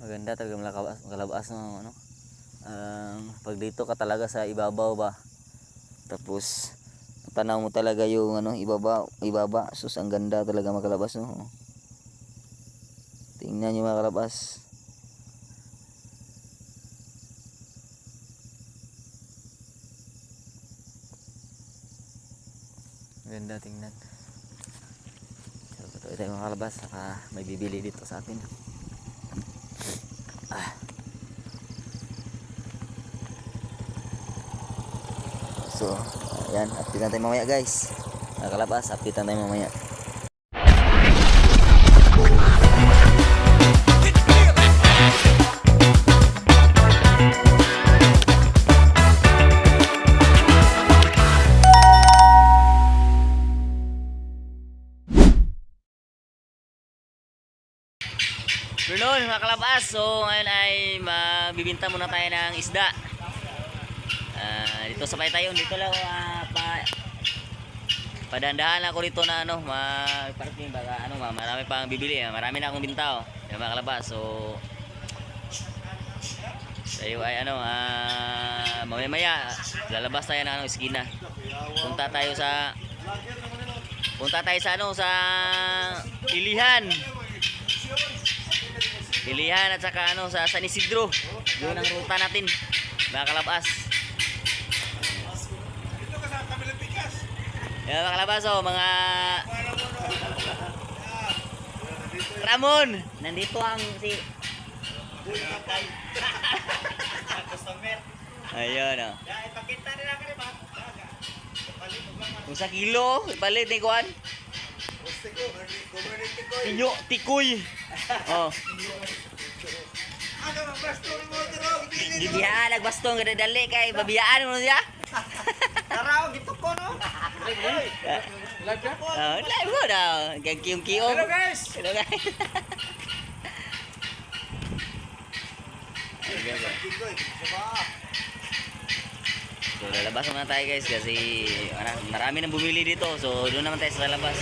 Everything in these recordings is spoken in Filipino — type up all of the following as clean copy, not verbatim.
Maganda talaga makalabas no, ano. Pag dito ka talaga sa ibabaw ba. Tapos tanaw mo talaga yung ano, ibaba. Sus, ang ganda talaga makalabas no. Tingnan niyo makalabas. Ganda tingnan. So, patuloy tayo makalabas. Saka may bibili dito sa atin. So, ayan, update natin mamaya guys. Nakalabas, update natin mamaya. Berlon, mga kalabas. So, ngayon ay magbibinta muna tayo ng isda. Dito sabay tayo. Dito lang padandahan ako dito na ano, parking baka ano, marami pang bibili. Marami na akong binta, oh. Yan, mga kalabas. So, tayo ay ano, mamaya lalabas tayo na ano, iskina. Punta tayo sa ano, sa Ilihan at saka ano, sa San Isidro. Yun ang ruta natin, mga kalabas. Yan, mga kalabas, oh, mga Ramon. Nandito ang si ayun, oh. Kung sa kilo, ipalit ni Kuan. Inyo, tikoy. Oh. Gibiyaan, nagbastong kada dali kay babiyaan mo siya. Taraw, gito ko no. Live mo daw. Gagkiyong-kiyong. Hello guys. Hello guys. So lalabas muna tayo guys kasi marami nang bumili dito. So doon naman tayo sa labas.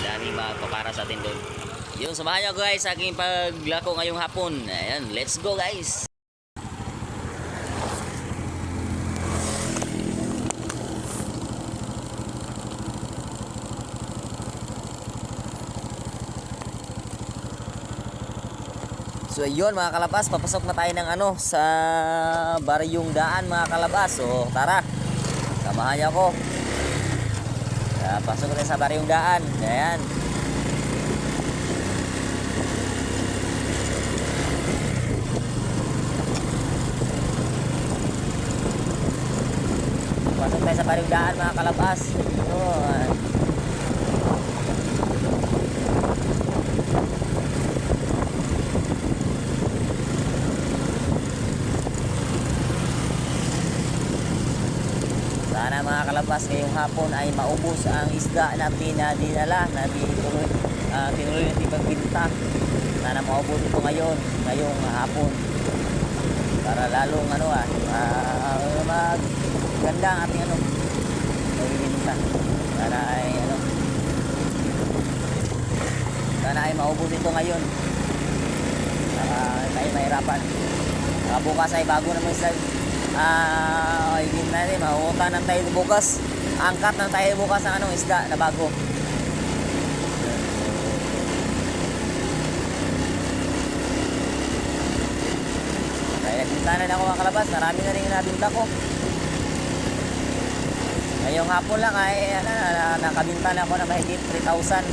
Daming magpapara sa atin doon. Yung samahan nyo guys sa aking paglako ngayong hapon. Ayan, let's go guys. So ayun mga kalabas, papasok na tayo ng ano sa Baryong Daan mga kalabas. So tara, samahan niyo ako. Pasok na sa Baryong Daan. Ayan. Pasok tayo sa Baryong Daan mga kalabas. Ayun. Sana mga kalabas ngayong hapon ay maubos ang isda na dinala na tinuloy natin pagbinta. Sana maubos ito ngayong hapon para lalong ano maganda ang ating ano pagbinta. Sana ay maubos ito ngayon para tayo mahirapan. Bukas ay bago naman sa hindi natin mahuta ng tayo bukas, angkat ng tayo bukas ng anong isda na bago. Kaya nagbinta na ako mga kalabas, marami na rin nabinta ko ngayong hapon lang ay nakabinta na ako na mahigit 3,000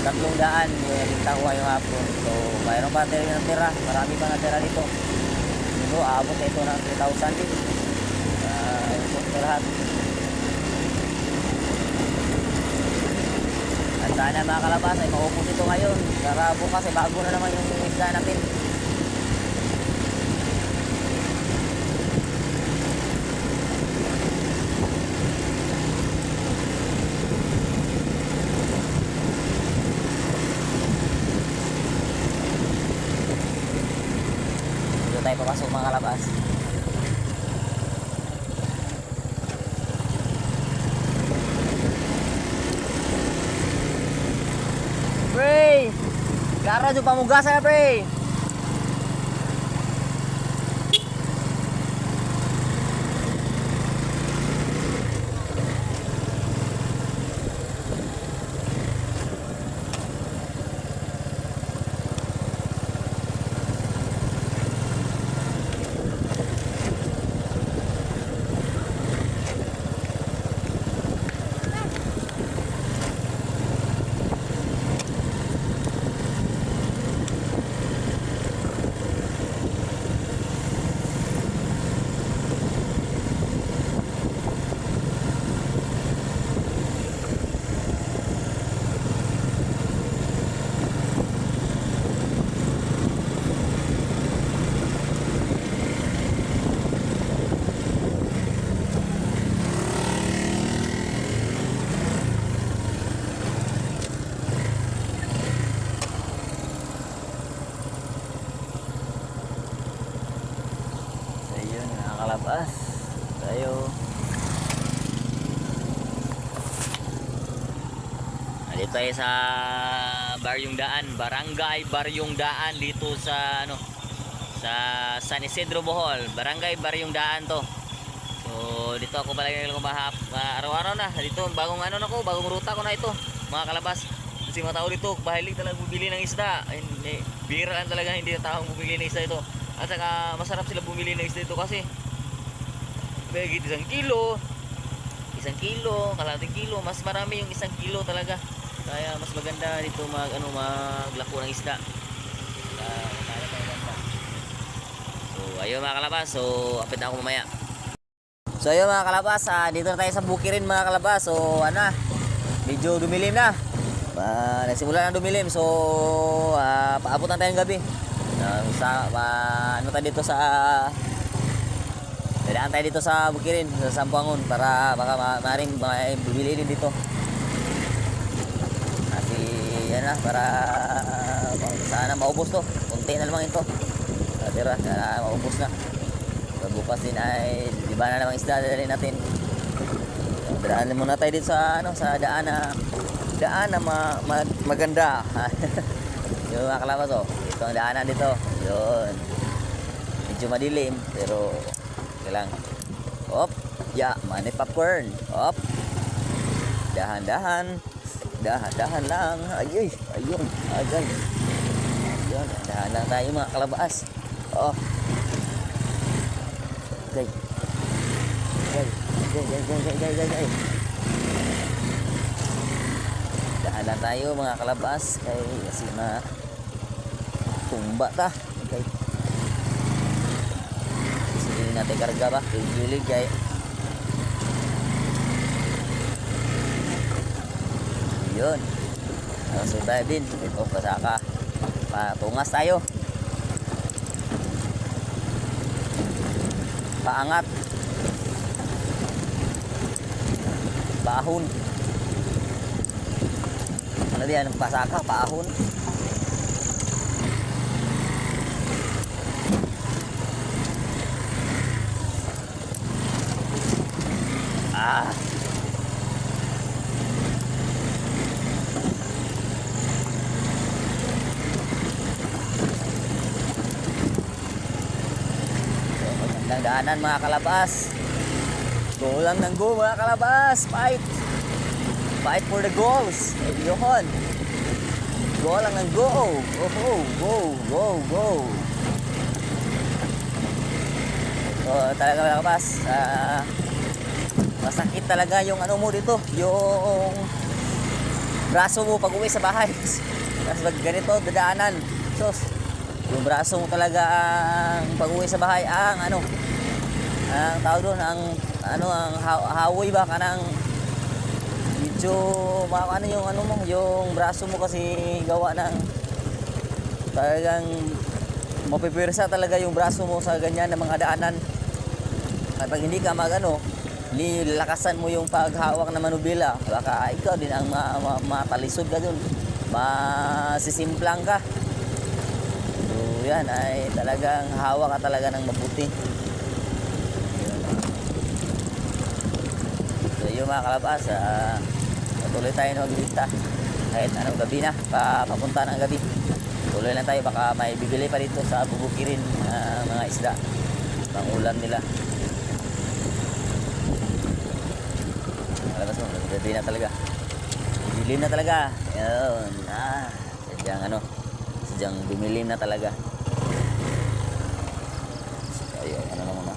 300 yung nabinta ko ngayong hapon. So mayroon pa tayo ng tira, marami pa na tira dito. Aabot na ito ng 3,000 din. Lahat. At sana mga kalabas ay maubos ito ngayon. Para bukas ay bago na naman yung isda natin. Dito tayo papasok mga kalabas. Gara yung pamugasan na pre. Kalabas tayo. Dito tayo sa Baryong Daan, Barangay Baryong Daan dito sa ano sa San Isidro Bohol. Barangay Baryong Daan to. So dito ako palagi lumahap araw-araw na dito, bagong ano na ko, bagong ruta ko na ito mga kalabas. Kasi mga tao dito bahilig talaga bumili ng isda. Hindi, bira lang talaga hindi na taong bumili ng isda ito. At saka masarap sila bumili ng isda ito kasi bagit isang kilo, kalahating kilo, mas marami yung 1 kilo talaga. Kaya mas maganda dito maglako ng isda. So ayun mga kalabas, so apit na ako mamaya. So ayun mga kalabas, dito na tayo sa bukirin mga kalabas. So medyo dumilim na. Nagsimula na dumilim, so paabutan tayo ng gabi. Ano tayo dito sa dadaan tayo dito sa bukirin, sa Sambuangon, para baka maaaring bumili din dito. Kasi yan na, para sana maubos to. Kunti na lamang ito. Tira, sana maubos na. So, bukas din ay iba na namang isda dalhin natin. So, dadaan muna tayo dito sa sa daan na maganda. Yung mga kalabas, ito ang daanan dito. Yun. Medyo madilim pero lang. Op, money popcorn. Op. Dahan-dahan lang. Ayun. Agay. Ayun, dahan lang tayo mga kalabas. Oh. Gay. Dahan lang tayo mga kalabas kasi tumba ta. Okay. Natin karga ba gilig kay yun survive din ito pasaka patungas tayo paangat paahon ano diyan pasaka paahon. Magandang daanan mga kalabas. Go lang ng go mga kalabas. Fight for the goals. Ayun. Go lang ng go. Go. So talaga mga kalabas, masakit talaga yung ano mo dito, yung braso mo pag uwi sa bahay. Kasi pag ganito dadaanan, sos, yung braso mo talaga ang pag uwi sa bahay ang tawag doon, ang hawoy ba kanang medyo yung braso mo kasi gawa ng talagang mapipirsa talaga yung braso mo sa ganyan na mga daanan. At pag hindi ka lakasan mo yung paghawak na manubila, baka ikaw din ang matalisod ka dun, masisimplang ka. So yan ay talagang hawak ka talaga ng mabuti. So yun mga kalabas, patuloy tayo na magbibita kahit anong gabi na, papunta ng gabi. Tuloy lang tayo, baka may bibili pa dito sa bubukirin mga isda. Pang ulam nila. Malabas mo, nagdadali na talaga. Dilim na talaga. Ayun. Sadyang dumilim na talaga. So, ayun, ano na muna.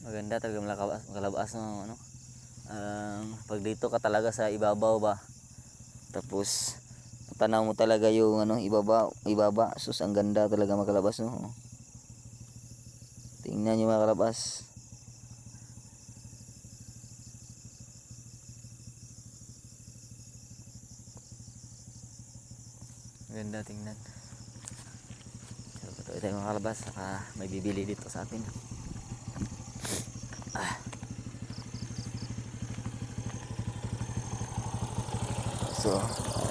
Maganda talaga makalabas ng ano. Pag dito ka talaga sa ibabaw ba. Tapos tanaw mo talaga yung ano ibaba. Sus, ang ganda talaga makalabas no. Tingnan niyo makalabas. Ganda tingnan. So, patuloy tayo makalabas. Saka may bibili dito sa atin. So,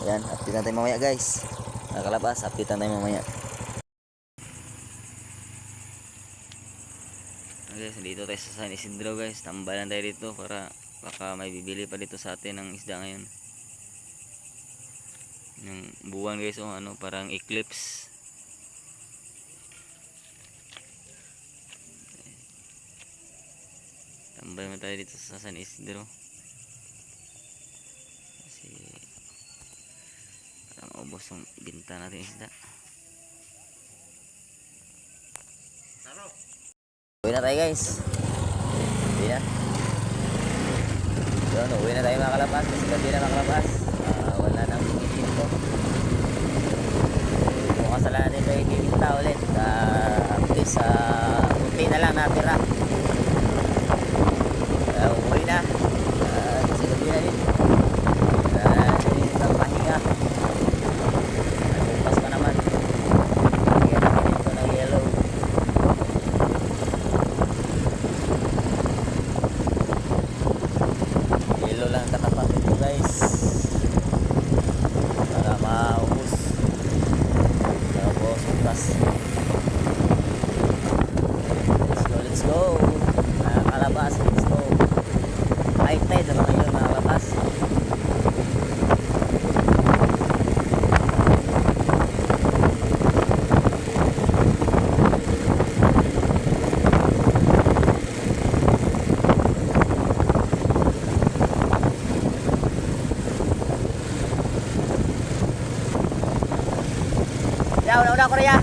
ayan, update natin mamaya guys. Nakalabas, update natin mamaya. Okay, so dito tayo sa San Isidro guys. Tambalan tayo dito para baka may bibili pa dito sa atin ng isda ngayon. Yung buwan guys, parang eclipse. Tambay mo tayo dito sa San Isidro. Kasi para maubos yung binta natin isda. Uwi na tayo guys. Uwi na. Yun, uwi na tayo mga kalabas. Kasi gabi na mga kalabas. Wala nang bumibili ko. Mukhang sala natin tayo ibibinta ulit. At least kunti na lang natira. Uwi na. Kasi gabi na din. Ang pahinga. Nagbukas pa naman. Kaya natin ito ng yellow. Yellow lang katapat ito guys. Para maubos. Tapos bukas. Let's go. Kalabas, let's go. High tide naman ngayon mga kalabas. Ya, udah Korea.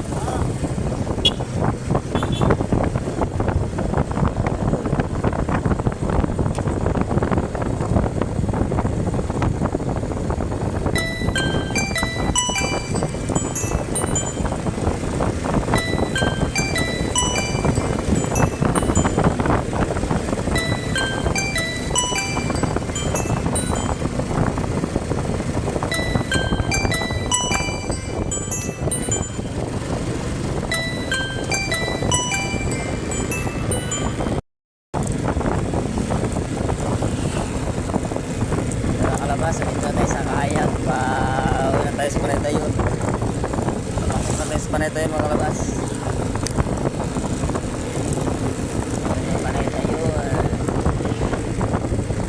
Kalabas, dito tayo sa Kaayag. Uwi tayo sa Panay tayo. Papasok na tayo sa Panay tayo mga kalabas. Panay tayo.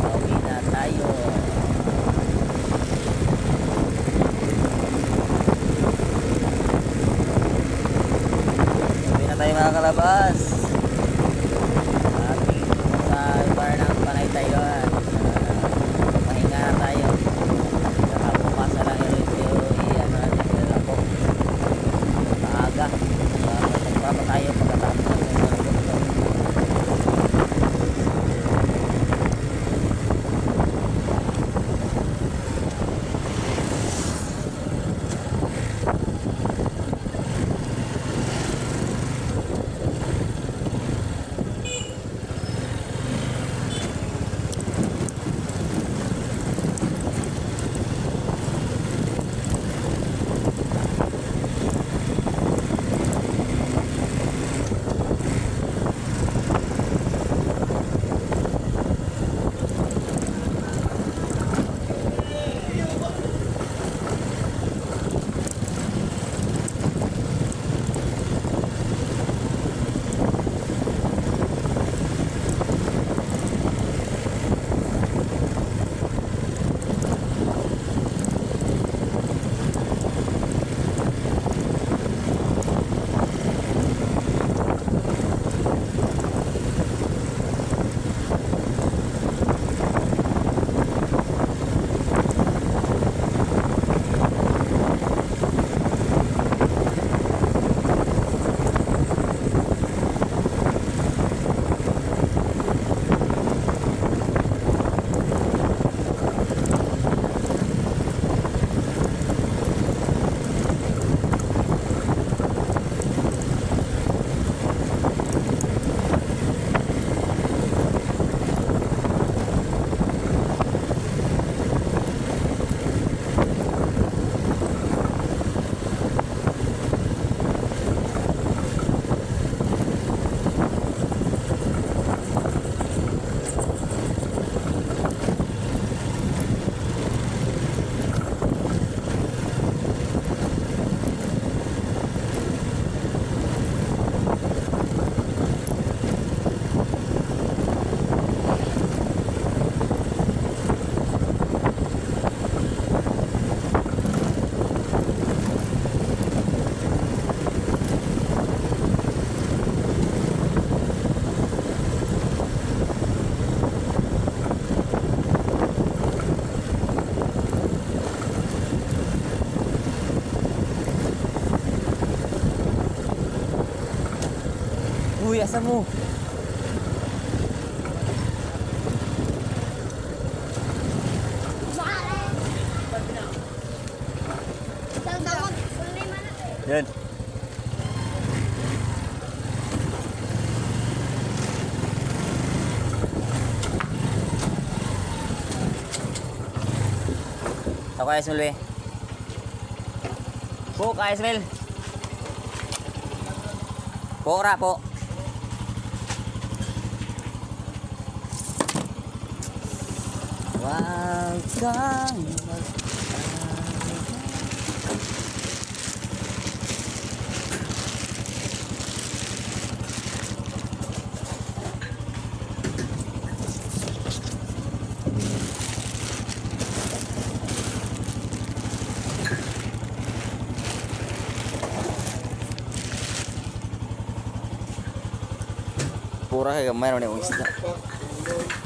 Uwi na tayo. Uwi na tayo mga kalabas. Sa bar ng Panay tayo. Pahinga na tayo. Saka bukas na lang yung ako. Maaga. Magpapa tayo pagkatapos ng Uy, asa mo? Yan. Ako kaya Ismail, be. Po, kaya Ismail. Po, ra po. Wag kang pura kayak gamay naman yung isda. Hello.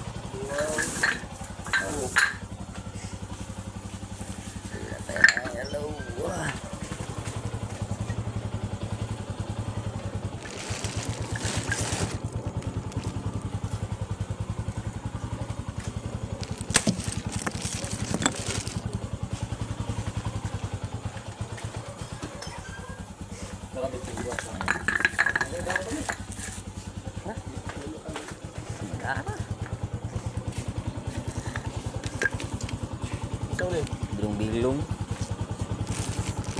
Bilong-bilong.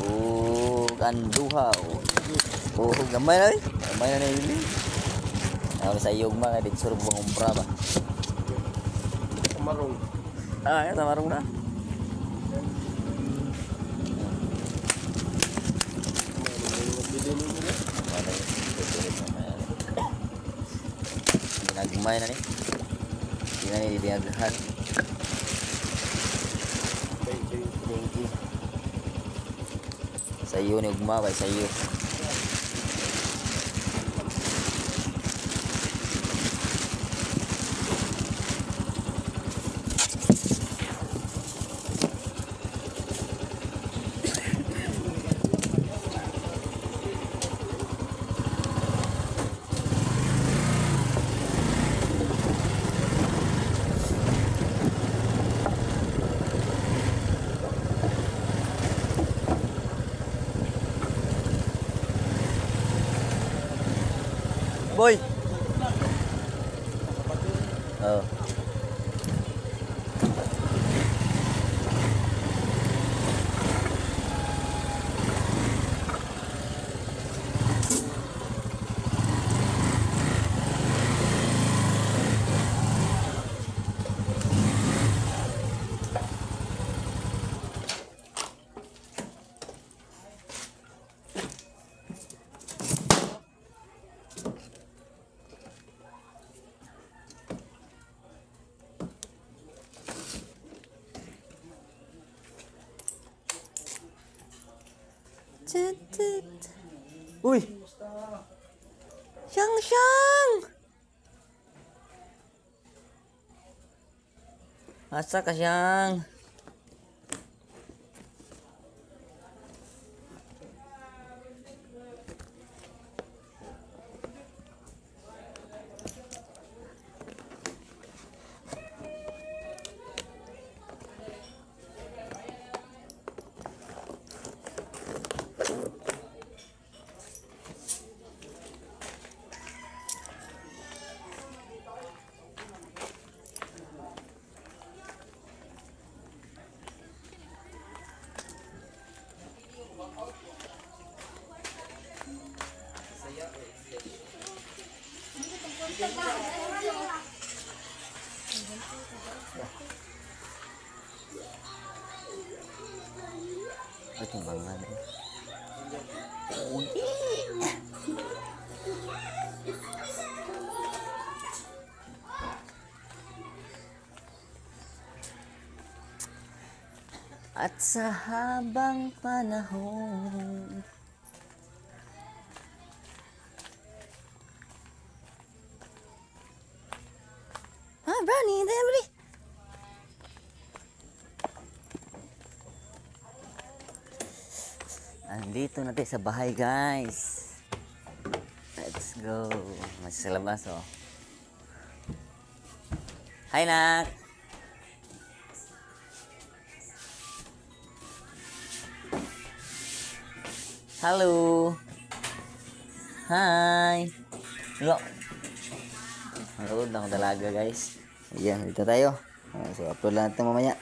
Oh, kanduhaw. Oh, gamay na eh. Gamay na yun eh. Ako sa iyog mga din suruh bang umpra ba? Marong. Ah, ya tamarong na. Ginagmay na ni. Hindi na ni dinagahan. Thank you. Sa iyo ni ugma ba sa iyo. Boy. Oh. Uy. Syang. Asa ka Syang? Ito bangan. At sa habang panahon brownie, dali. Andito na tayo sa bahay, guys. Let's Let's go. Masih sa labas, oh. Hi, nak. Halo. Hi. Lo. Nanood ng dalaga, guys. Ayan, dito tayo. So, upload lang natin mamaya.